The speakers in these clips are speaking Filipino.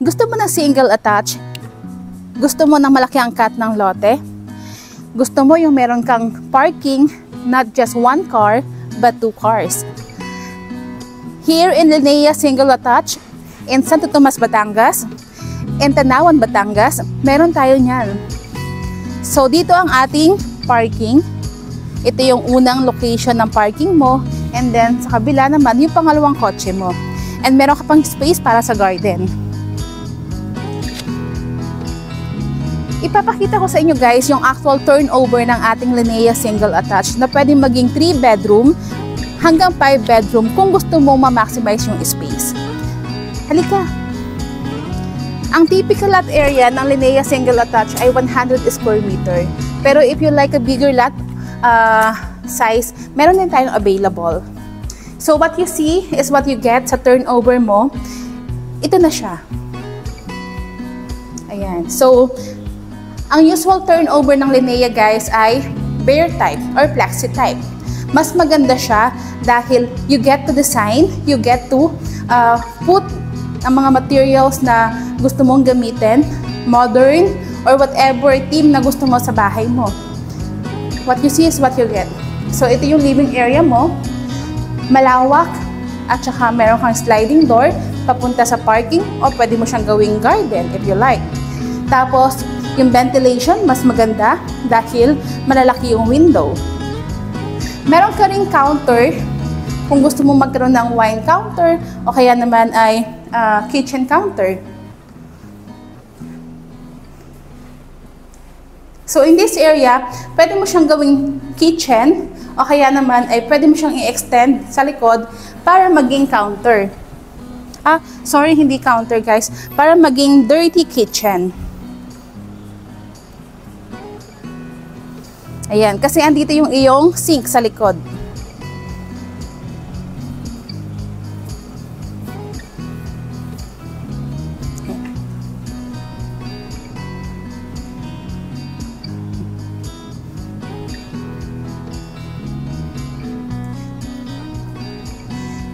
Gusto mo ng single attach? Gusto mo ng malaki ang cut ng lote? Gusto mo yung meron kang parking, not just one car, but 2 cars? Here in Linea Single Attach, in Santo Tomas, Batangas, in Tanawan, Batangas, meron tayo niyan. So, dito ang ating parking. Ito yung unang location ng parking mo. And then, sa kabila naman, yung pangalawang kotse mo. And meron ka pang space para sa garden. Ipapakita ko sa inyo guys yung actual turnover ng ating Linea Single Attached na pwede maging 3 bedroom hanggang 5 bedroom kung gusto mo ma-maximize yung space. Halika! Ang typical lot area ng Linea Single Attached ay 100 square meter. Pero if you like a bigger lot size, meron din tayong available. So what you see is what you get sa turnover mo. Ito na siya. Ayan. So, ang usual turnover ng Linea guys ay bare type or flexi type. Mas maganda siya dahil you get to design, you get to put ang mga materials na gusto mong gamitin, modern, or whatever theme na gusto mo sa bahay mo. What you see is what you get. So ito yung living area mo, malawak, at saka meron kang sliding door papunta sa parking o pwede mo siyang gawing garden if you like. Tapos, yung ventilation, mas maganda dahil malalaki yung window. Meron ka ring counter kung gusto mo magkaroon ng wine counter o kaya naman ay kitchen counter. So in this area, pwede mo siyang gawing kitchen o kaya naman ay pwede mo siyang i-extend sa likod para maging counter. Sorry, hindi counter guys. Para maging dirty kitchen. Ayan, kasi andito yung iyong sink sa likod.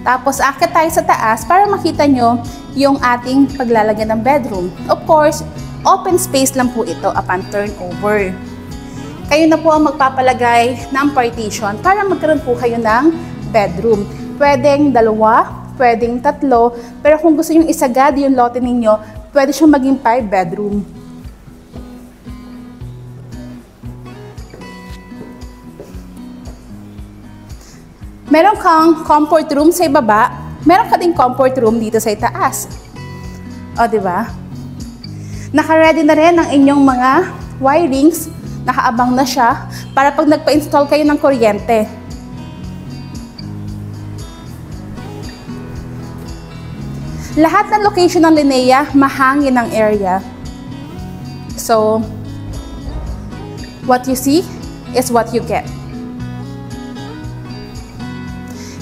Tapos, akit tayo sa taas para makita nyo yung ating paglalagyan ng bedroom. Of course, open space lang po ito upon turnover. Kayo na po ang magpapalagay ng partition para magkaroon po kayo ng bedroom. Pwedeng 2, pwedeng 3, pero kung gusto nyo isagad yung lote ninyo, pwede siyang maging 5 bedroom. Meron kang comfort room sa ibaba, meron ka ding comfort room dito sa itaas. O, diba? Naka-ready na rin ang inyong mga wirings. Nakaabang na siya para pag nagpa-install kayo ng kuryente. Lahat ng location ng Linea, mahangin ang area. So, what you see is what you get.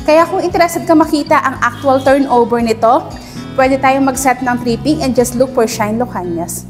Kaya kung interested ka makita ang actual turnover nito, pwede tayong mag-set ng tripping and just look for Shine Lucanias.